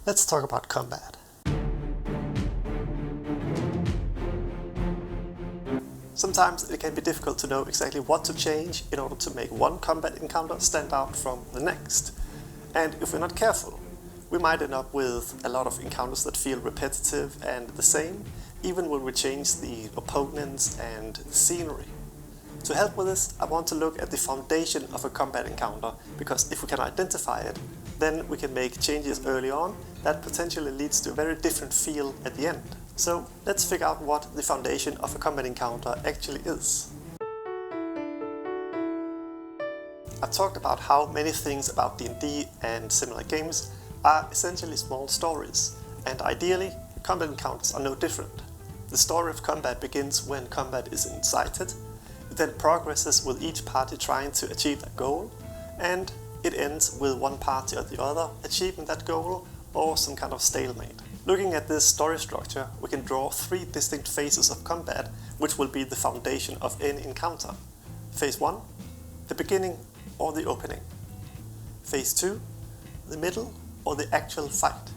Let's talk about combat. Sometimes it can be difficult to know exactly what to change in order to make one combat encounter stand out from the next. And if we're not careful, we might end up with a lot of encounters that feel repetitive and the same, even when we change the opponents and the scenery. To help with this, I want to look at the foundation of a combat encounter, because if we can identify it, then we can make changes early on that potentially leads to a very different feel at the end. So let's figure out what the foundation of a combat encounter actually is. I've talked about how many things about D&D and similar games are essentially small stories, and ideally, combat encounters are no different. The story of combat begins when combat is incited, it then progresses with each party trying to achieve a goal, and it ends with one party or the other achieving that goal or some kind of stalemate. Looking at this story structure, we can draw three distinct phases of combat, which will be the foundation of any encounter. Phase 1, the beginning or the opening. Phase 2, the middle or the actual fight.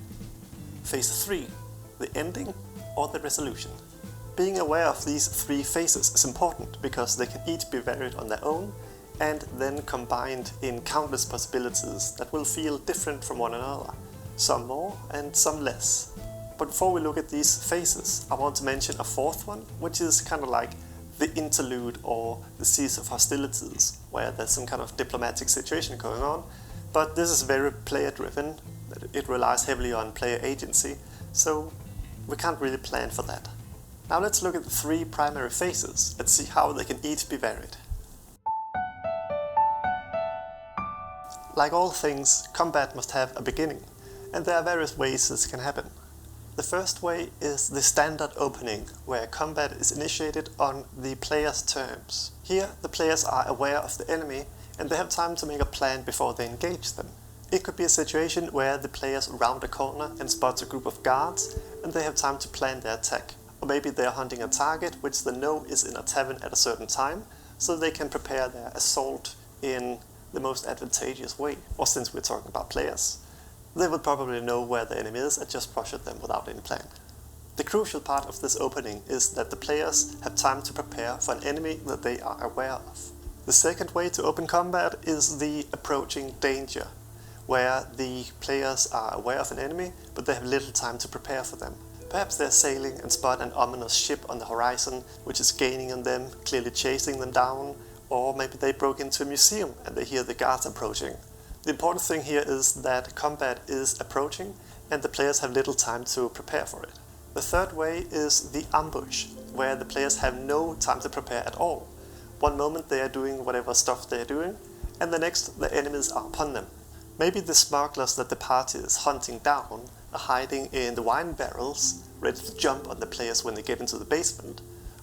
Phase 3, the ending or the resolution. Being aware of these three phases is important because they can each be varied on their own and then combined in countless possibilities that will feel different from one another, some more and some less. But before we look at these phases, I want to mention a fourth one, which is kind of like the interlude or the cease of hostilities, where there's some kind of diplomatic situation going on, but this is very player driven, it relies heavily on player agency, so we can't really plan for that. Now let's look at the three primary phases and see how they can each be varied. Like all things, combat must have a beginning, and there are various ways this can happen. The first way is the standard opening, where combat is initiated on the player's terms. Here, the players are aware of the enemy and they have time to make a plan before they engage them. It could be a situation where the players round a corner and spot a group of guards and they have time to plan their attack. Or maybe they are hunting a target which they know is in a tavern at a certain time, so they can prepare their assault in the most advantageous way. Or since we're talking about players, they will probably know where the enemy is and just rush at them without any plan. The crucial part of this opening is that the players have time to prepare for an enemy that they are aware of. The second way to open combat is the approaching danger, where the players are aware of an enemy, but they have little time to prepare for them. Perhaps they're sailing and spot an ominous ship on the horizon, which is gaining on them, clearly chasing them down, or maybe they broke into a museum and they hear the guards approaching. The important thing here is that combat is approaching and the players have little time to prepare for it. The third way is the ambush, where the players have no time to prepare at all. One moment they are doing whatever stuff they are doing, and the next the enemies are upon them. Maybe the smugglers that the party is hunting down are hiding in the wine barrels, ready to jump on the players when they get into the basement,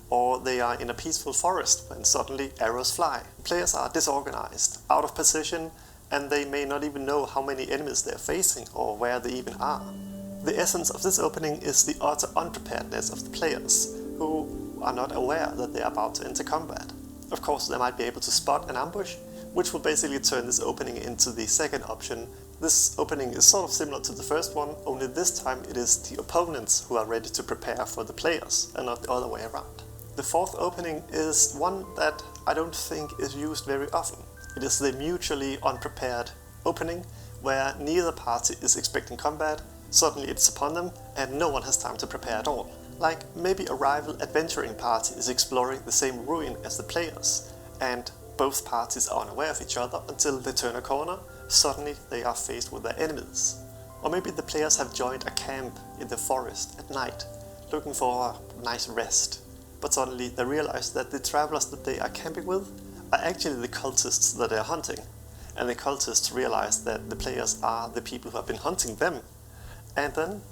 or they are in a peaceful forest when suddenly arrows fly. Players are disorganized, out of position, and they may not even know how many enemies they're facing or where they even are. The essence of this opening is the utter unpreparedness of the players, who are not aware that they are about to enter combat. Of course, they might be able to spot an ambush, which will basically turn this opening into the second option. This opening is sort of similar to the first one, only this time it is the opponents who are ready to prepare for the players, and not the other way around. The fourth opening is one that I don't think is used very often. It is the mutually unprepared opening, where neither party is expecting combat, suddenly it's upon them, and no one has time to prepare at all. Like maybe a rival adventuring party is exploring the same ruin as the players, and both parties are unaware of each other until they turn a corner, suddenly they are faced with their enemies. Or maybe the players have joined a camp in the forest at night, looking for a nice rest, but suddenly they realize that the travelers that they are camping with are actually the cultists that they are hunting, and the cultists realize that the players are the people who have been hunting them, and then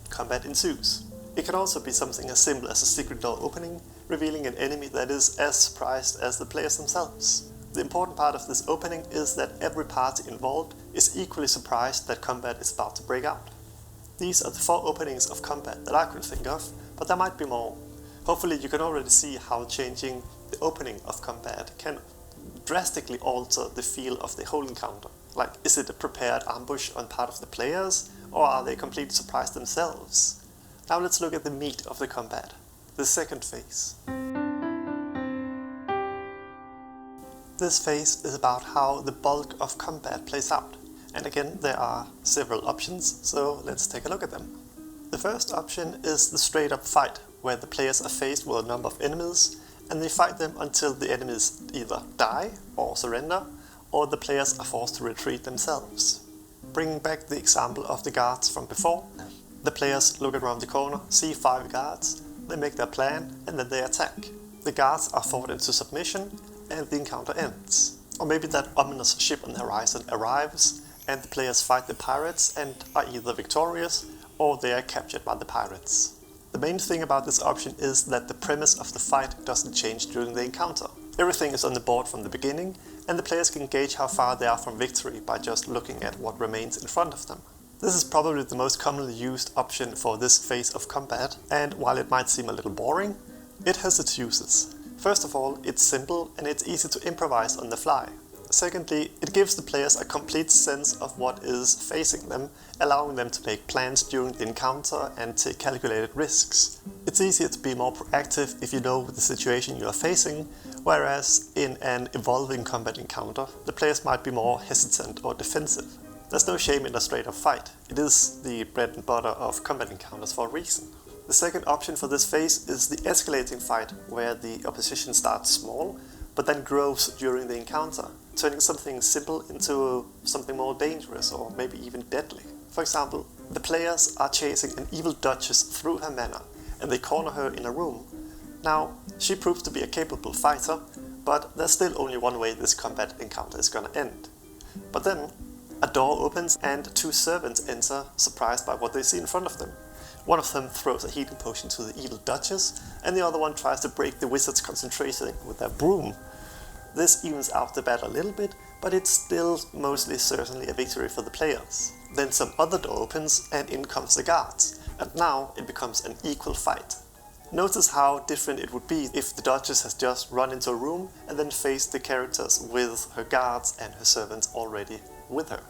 combat ensues. It can also be something as simple as a secret door opening, revealing an enemy that is as surprised as the players themselves. The important part of this opening is that every party involved is equally surprised that combat is about to break out. These are the 4 openings of combat that I could think of, but there might be more. Hopefully you can already see how changing the opening of combat can drastically alter the feel of the whole encounter. Like, is it a prepared ambush on part of the players, or are they completely surprised themselves? Now let's look at the meat of the combat, the second phase. This phase is about how the bulk of combat plays out, and again there are several options, so let's take a look at them. The first option is the straight up fight, where the players are faced with a number of enemies, and they fight them until the enemies either die or surrender, or the players are forced to retreat themselves. Bringing back the example of the guards from before, the players look around the corner, see 5 guards, they make their plan, and then they attack. The guards are fought into submission, and the encounter ends. Or maybe that ominous ship on the horizon arrives, and the players fight the pirates and are either victorious, or they are captured by the pirates. The main thing about this option is that the premise of the fight doesn't change during the encounter. Everything is on the board from the beginning, and the players can gauge how far they are from victory by just looking at what remains in front of them. This is probably the most commonly used option for this phase of combat, and while it might seem a little boring, it has its uses. First of all, it's simple and it's easy to improvise on the fly. Secondly, it gives the players a complete sense of what is facing them, allowing them to make plans during the encounter and take calculated risks. It's easier to be more proactive if you know the situation you are facing, whereas in an evolving combat encounter, the players might be more hesitant or defensive. There's no shame in a straight up fight. It is the bread and butter of combat encounters for a reason. The second option for this phase is the escalating fight, where the opposition starts small, but then grows during the encounter, turning something simple into something more dangerous or maybe even deadly. For example, the players are chasing an evil duchess through her manor, and they corner her in a room. Now, she proves to be a capable fighter, but there's still only one way this combat encounter is gonna end. But then, a door opens and 2 servants enter, surprised by what they see in front of them. One of them throws a healing potion to the evil duchess, and the other one tries to break the wizard's concentration with their broom. This evens out the battle a little bit, but it's still mostly certainly a victory for the players. Then some other door opens and in comes the guards, and now it becomes an equal fight. Notice how different it would be if the duchess has just run into a room and then faced the characters with her guards and her servants already with her.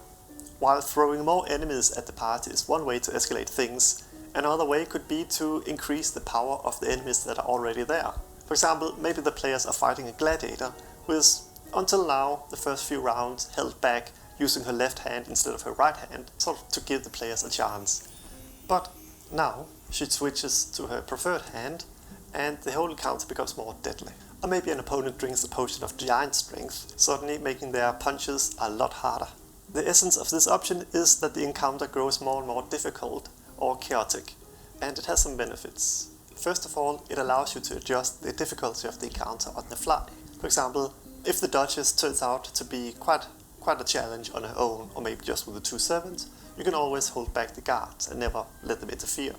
While throwing more enemies at the party is one way to escalate things, another way could be to increase the power of the enemies that are already there. For example, maybe the players are fighting a gladiator who is, until now, the first few rounds held back using her left hand instead of her right hand, sort of to give the players a chance. But now she switches to her preferred hand, and the whole encounter becomes more deadly. Or maybe an opponent drinks a potion of giant strength, suddenly making their punches a lot harder. The essence of this option is that the encounter grows more and more difficult or chaotic, and it has some benefits. First of all, it allows you to adjust the difficulty of the encounter on the fly. For example, if the Duchess turns out to be quite a challenge on her own, or maybe just with the 2 servants, you can always hold back the guards and never let them interfere.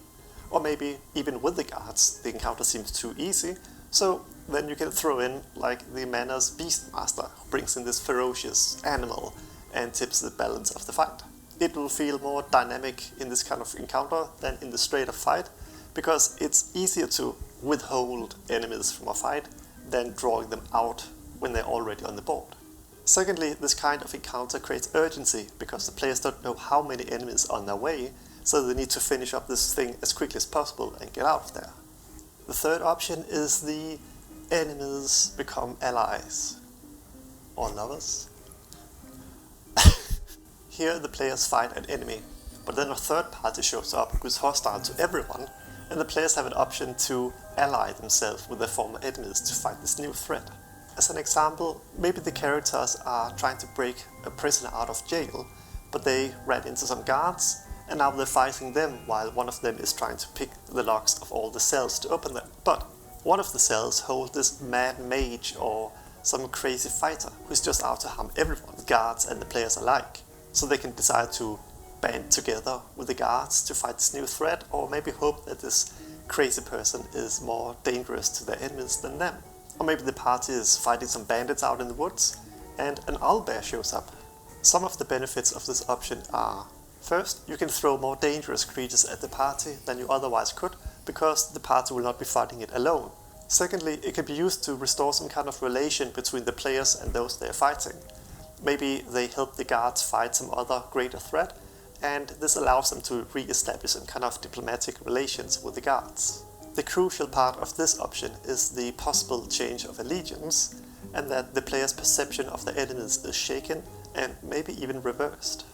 Or maybe even with the guards, the encounter seems too easy, so then you can throw in like the Manor's Beastmaster, who brings in this ferocious animal and tips the balance of the fight. It will feel more dynamic in this kind of encounter than in the straight up fight, because it's easier to withhold enemies from a fight than drawing them out when they're already on the board. Secondly, this kind of encounter creates urgency, because the players don't know how many enemies are on their way, so they need to finish up this thing as quickly as possible and get out of there. The third option is the enemies become allies. Or lovers. Here the players fight an enemy, but then a third party shows up who's hostile to everyone, and the players have an option to ally themselves with their former enemies to fight this new threat. As an example, maybe the characters are trying to break a prisoner out of jail, but they ran into some guards, and now they're fighting them while one of them is trying to pick the locks of all the cells to open them. But one of the cells holds this mad mage or some crazy fighter who's just out to harm everyone, guards and the players alike. So they can decide to band together with the guards to fight this new threat, or maybe hope that this crazy person is more dangerous to their enemies than them. Or maybe the party is fighting some bandits out in the woods, and an owlbear shows up. Some of the benefits of this option are: first, you can throw more dangerous creatures at the party than you otherwise could, because the party will not be fighting it alone. Secondly, it can be used to restore some kind of relation between the players and those they are fighting. Maybe they help the guards fight some other greater threat, and this allows them to re-establish some kind of diplomatic relations with the guards. The crucial part of this option is the possible change of allegiance, and that the player's perception of the enemies is shaken and maybe even reversed.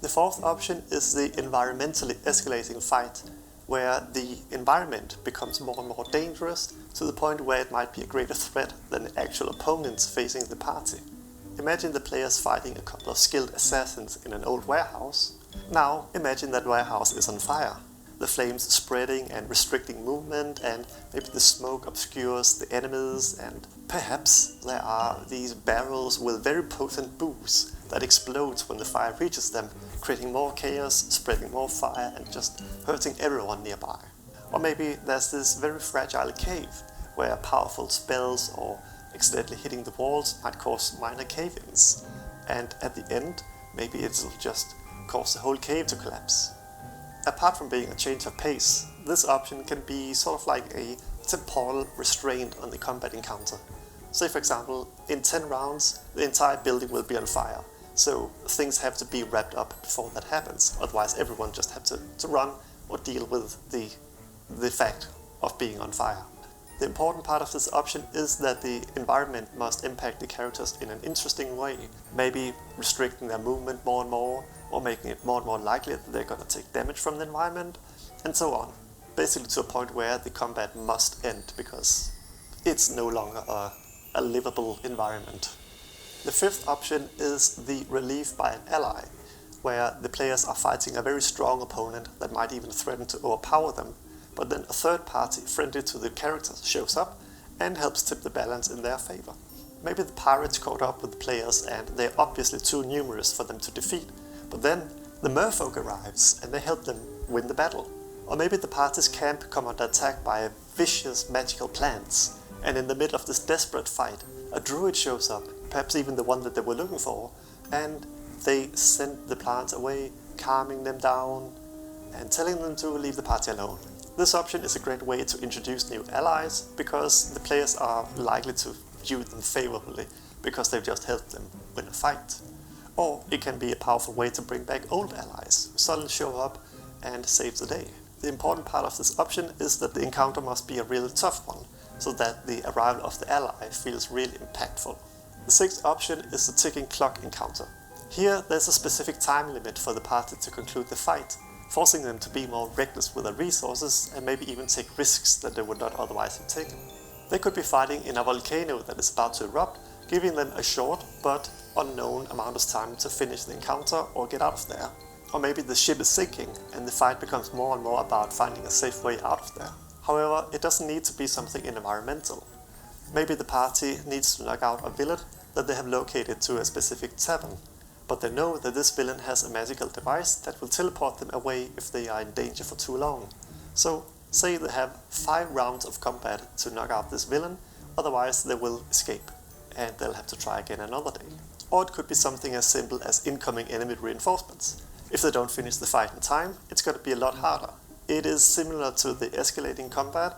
The fourth option is the environmentally escalating fight, where the environment becomes more and more dangerous to the point where it might be a greater threat than the actual opponents facing the party. Imagine the players fighting a couple of skilled assassins in an old warehouse. Now imagine that warehouse is on fire. The flames spreading and restricting movement, and maybe the smoke obscures the enemies, and perhaps there are these barrels with very potent booze that explodes when the fire reaches them, creating more chaos, spreading more fire, and just hurting everyone nearby. Or maybe there's this very fragile cave where powerful spells or accidentally hitting the walls might cause minor cave-ins, and at the end maybe it'll just cause the whole cave to collapse. Apart from being a change of pace, this option can be sort of like a temporal restraint on the combat encounter. Say for example, in 10 rounds the entire building will be on fire, so things have to be wrapped up before that happens, otherwise everyone just have to run or deal with the fact of being on fire. The important part of this option is that the environment must impact the characters in an interesting way, maybe restricting their movement more and more, or making it more and more likely that they're going to take damage from the environment, and so on. Basically to a point where the combat must end because it's no longer a livable environment. The fifth option is the relief by an ally, where the players are fighting a very strong opponent that might even threaten to overpower them, but then a third party friendly to the characters shows up and helps tip the balance in their favor. Maybe the pirates caught up with the players and they're obviously too numerous for them to defeat, but then the merfolk arrives and they help them win the battle. Or maybe the party's camp come under attack by vicious magical plants, and in the middle of this desperate fight, a druid shows up, perhaps even the one that they were looking for, and they send the plants away, calming them down and telling them to leave the party alone. This option is a great way to introduce new allies, because the players are likely to view them favorably because they've just helped them win a fight. Or it can be a powerful way to bring back old allies who suddenly show up and save the day. The important part of this option is that the encounter must be a really tough one, so that the arrival of the ally feels really impactful. The sixth option is the ticking clock encounter. Here there's a specific time limit for the party to conclude the fight, forcing them to be more reckless with their resources and maybe even take risks that they would not otherwise have taken. They could be fighting in a volcano that is about to erupt, giving them a short but unknown amount of time to finish the encounter or get out of there. Or maybe the ship is sinking and the fight becomes more and more about finding a safe way out of there. However, it doesn't need to be something environmental. Maybe the party needs to knock out a villain that they have located to a specific tavern, but they know that this villain has a magical device that will teleport them away if they are in danger for too long. So, say they have 5 rounds of combat to knock out this villain, otherwise they will escape, and they'll have to try again another day. Or it could be something as simple as incoming enemy reinforcements. If they don't finish the fight in time, it's going to be a lot harder. It is similar to the escalating combat,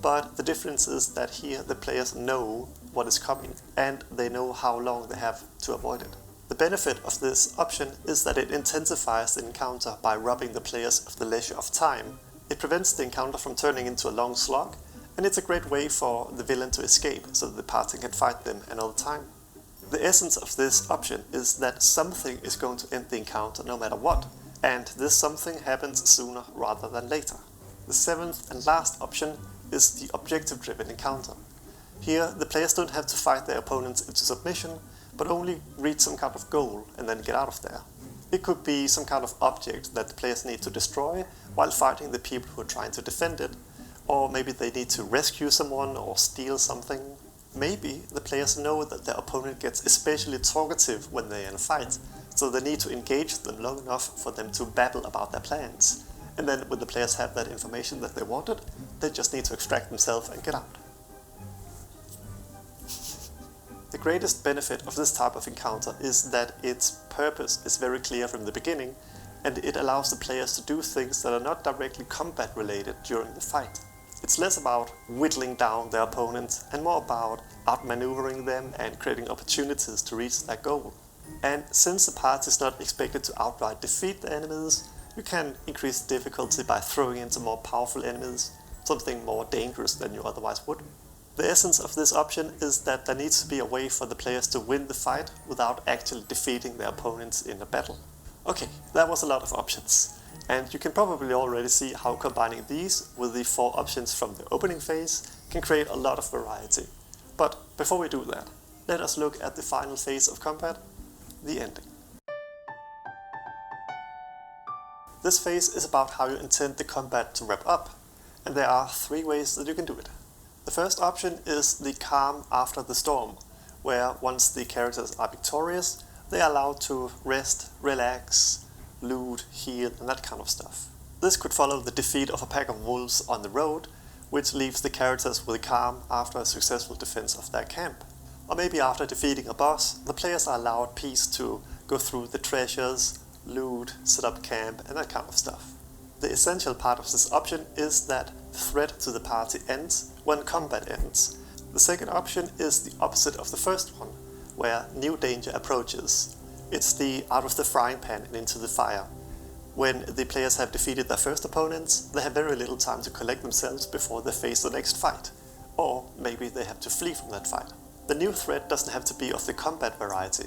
but the difference is that here the players know what is coming, and they know how long they have to avoid it. The benefit of this option is that it intensifies the encounter by robbing the players of the leisure of time. It prevents the encounter from turning into a long slog, and it's a great way for the villain to escape so that the party can fight them another time. The essence of this option is that something is going to end the encounter no matter what, and this something happens sooner rather than later. The seventh and last option is the objective-driven encounter. Here, the players don't have to fight their opponents into submission, but only reach some kind of goal and then get out of there. It could be some kind of object that the players need to destroy while fighting the people who are trying to defend it, or maybe they need to rescue someone or steal something. Maybe the players know that their opponent gets especially talkative when they're in a fight, so they need to engage them long enough for them to babble about their plans. And then when the players have that information that they wanted, they just need to extract themselves and get out. The greatest benefit of this type of encounter is that its purpose is very clear from the beginning, and it allows the players to do things that are not directly combat related during the fight. It's less about whittling down their opponents and more about outmaneuvering them and creating opportunities to reach their goal. And since the party is not expected to outright defeat the enemies, you can increase the difficulty by throwing in some more powerful enemies, something more dangerous than you otherwise would. The essence of this option is that there needs to be a way for the players to win the fight without actually defeating their opponents in a battle. Okay, that was a lot of options, and you can probably already see how combining these with the 4 options from the opening phase can create a lot of variety. But before we do that, let us look at the final phase of combat, the ending. This phase is about how you intend the combat to wrap up, and there are 3 ways that you can do it. The first option is the calm after the storm, where once the characters are victorious, they are allowed to rest, relax, loot, heal, and that kind of stuff. This could follow the defeat of a pack of wolves on the road, which leaves the characters with a calm after a successful defense of their camp. Or maybe after defeating a boss, the players are allowed peace to go through the treasures, loot, set up camp, and that kind of stuff. The essential part of this option is that the threat to the party ends when combat ends. The second option is the opposite of the first one, where new danger approaches. It's the out of the frying pan and into the fire. When the players have defeated their first opponents, they have very little time to collect themselves before they face the next fight. Or maybe they have to flee from that fight. The new threat doesn't have to be of the combat variety.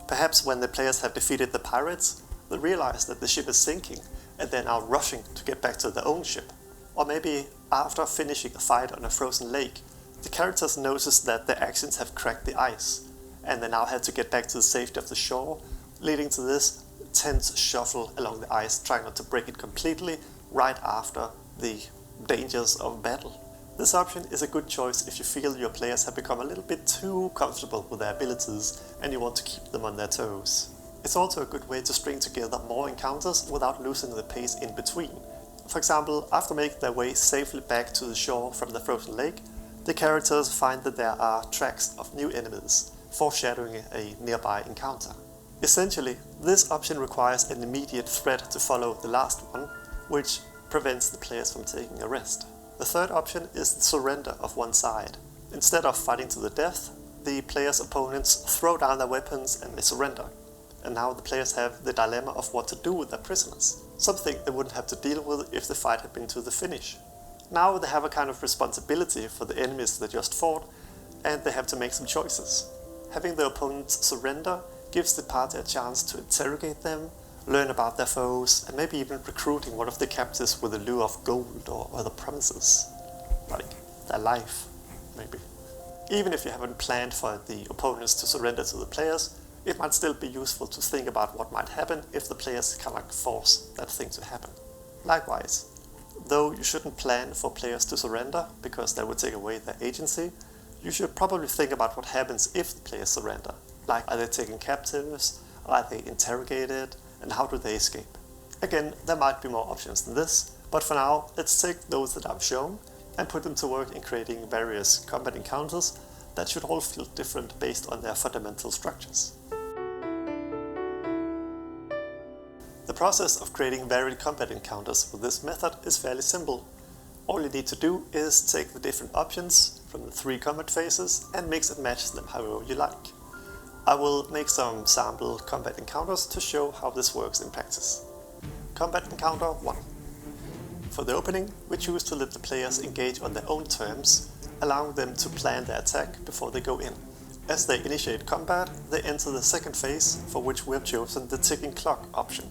Perhaps when the players have defeated the pirates, they realize that the ship is sinking and they're now rushing to get back to their own ship. Or maybe after finishing a fight on a frozen lake, the characters notice that their actions have cracked the ice, and they now have to get back to the safety of the shore, leading to this tense shuffle along the ice, trying not to break it completely right after the dangers of battle. This option is a good choice if you feel your players have become a little bit too comfortable with their abilities and you want to keep them on their toes. It's also a good way to string together more encounters without losing the pace in between. For example, after making their way safely back to the shore from the frozen lake, the characters find that there are tracks of new enemies, foreshadowing a nearby encounter. Essentially, this option requires an immediate threat to follow the last one, which prevents the players from taking a rest. The third option is the surrender of one side. Instead of fighting to the death, the players' opponents throw down their weapons and they surrender. And now the players have the dilemma of what to do with their prisoners, something they wouldn't have to deal with if the fight had been to the finish. Now they have a kind of responsibility for the enemies they just fought, and they have to make some choices. Having the opponents surrender gives the party a chance to interrogate them, learn about their foes, and maybe even recruiting one of the captives with a lure of gold or other promises, like their life, maybe. Even if you haven't planned for the opponents to surrender to the players, it might still be useful to think about what might happen if the players kind of force that thing to happen. Likewise, though you shouldn't plan for players to surrender because that would take away their agency, you should probably think about what happens if the players surrender. Like, are they taken captives? Are they interrogated? And how do they escape? Again, there might be more options than this, but for now, let's take those that I've shown and put them to work in creating various combat encounters that should all feel different based on their fundamental structures. The process of creating varied combat encounters with this method is fairly simple. All you need to do is take the different options from the 3 combat phases and mix and match them however you like. I will make some sample combat encounters to show how this works in practice. Combat Encounter 1. For the opening, we choose to let the players engage on their own terms, allowing them to plan their attack before they go in. As they initiate combat, they enter the second phase, for which we have chosen the ticking clock option.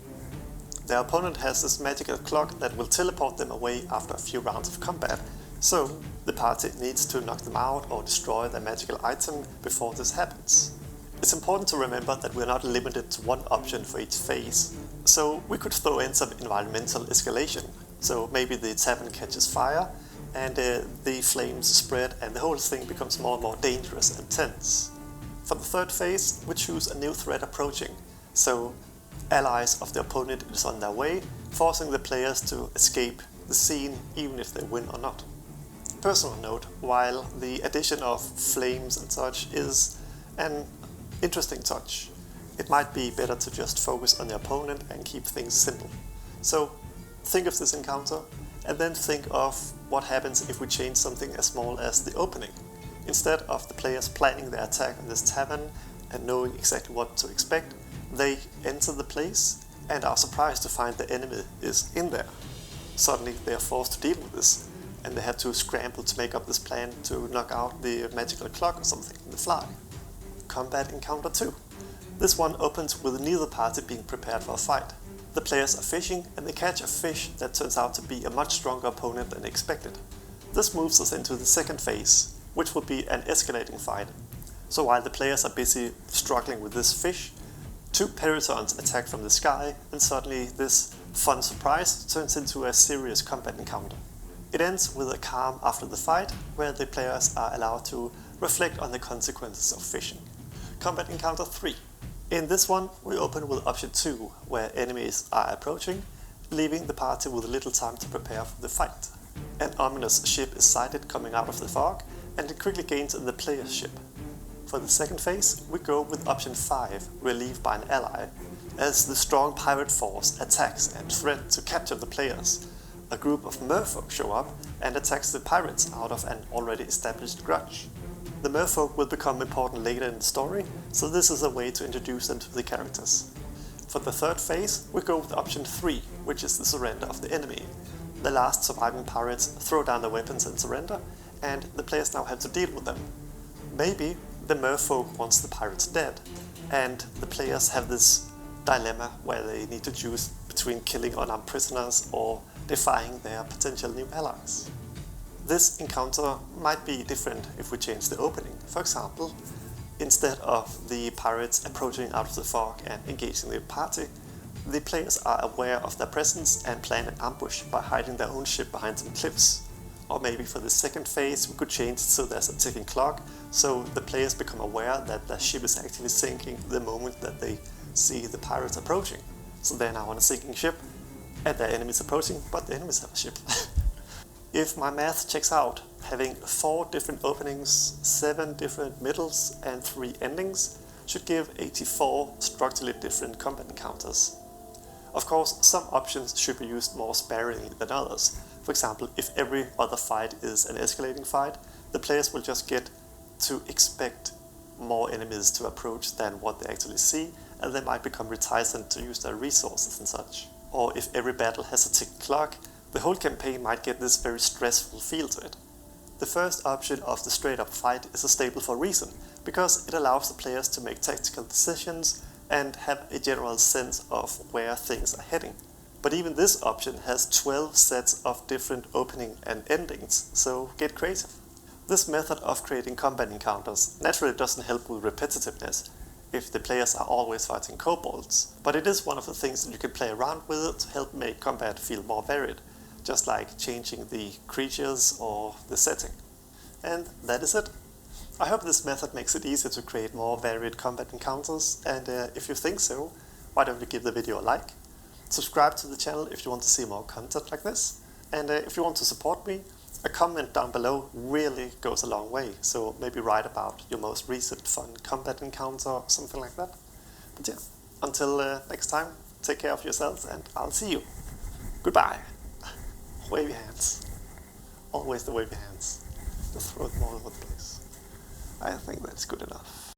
Their opponent has this magical clock that will teleport them away after a few rounds of combat, so the party needs to knock them out or destroy their magical item before this happens. It's important to remember that we're not limited to one option for each phase, so we could throw in some environmental escalation. So maybe the tavern catches fire, and the flames spread and the whole thing becomes more and more dangerous and tense. For the third phase, we choose a new threat approaching, so allies of the opponent is on their way, forcing the players to escape the scene even if they win or not. Personal note, while the addition of flames and such is an interesting touch, it might be better to just focus on the opponent and keep things simple. So think of this encounter and then think of what happens if we change something as small as the opening. Instead of the players planning their attack on this tavern and knowing exactly what to expect, they enter the place and are surprised to find the enemy is in there. Suddenly they are forced to deal with this, and they have to scramble to make up this plan to knock out the magical clock or something in the fly. Combat Encounter 2. This one opens with neither party being prepared for a fight. The players are fishing and they catch a fish that turns out to be a much stronger opponent than expected. This moves us into the second phase, which will be an escalating fight. So while the players are busy struggling with this fish, two peritons attack from the sky, and suddenly this fun surprise turns into a serious combat encounter. It ends with a calm after the fight, where the players are allowed to reflect on the consequences of fishing. Combat Encounter 3. In this one, we open with option 2, where enemies are approaching, leaving the party with little time to prepare for the fight. An ominous ship is sighted coming out of the fog, and it quickly gains in the player's ship. For the second phase, we go with option 5, relieved by an ally. As the strong pirate force attacks and threatens to capture the players, a group of merfolk show up and attacks the pirates out of an already established grudge. The merfolk will become important later in the story, so this is a way to introduce them to the characters. For the third phase, we go with option 3, which is the surrender of the enemy. The last surviving pirates throw down their weapons and surrender, and the players now have to deal with them. Maybe the merfolk wants the pirates dead, and the players have this dilemma where they need to choose between killing unarmed prisoners or defying their potential new allies. This encounter might be different if we change the opening. For example, instead of the pirates approaching out of the fog and engaging the party, the players are aware of their presence and plan an ambush by hiding their own ship behind some cliffs. Or maybe for the second phase we could change it so there's a ticking clock, so the players become aware that their ship is actually sinking the moment that they see the pirates approaching. So they're now on a sinking ship, and their enemies approaching, but the enemies have a ship. If my math checks out, having 4 different openings, 7 different middles, and 3 endings should give 84 structurally different combat encounters. Of course, some options should be used more sparingly than others. For example, if every other fight is an escalating fight, the players will just get to expect more enemies to approach than what they actually see, and they might become reticent to use their resources and such. Or if every battle has a tick clock, the whole campaign might get this very stressful feel to it. The first option of the straight up fight is a staple for a reason, because it allows the players to make tactical decisions and have a general sense of where things are heading. But even this option has 12 sets of different opening and endings, so get creative. This method of creating combat encounters naturally doesn't help with repetitiveness, if the players are always fighting kobolds, but it is one of the things that you can play around with to help make combat feel more varied, just like changing the creatures or the setting. And that is it. I hope this method makes it easier to create more varied combat encounters, and if you think so, why don't you give the video a like? Subscribe to the channel if you want to see more content like this, and if you want to support me, a comment down below really goes a long way, so maybe write about your most recent fun combat encounter or something like that. But yeah, until next time, take care of yourselves and I'll see you. Goodbye. Wavy hands. Always the wavy hands. Just throw them all over the place. I think that's good enough.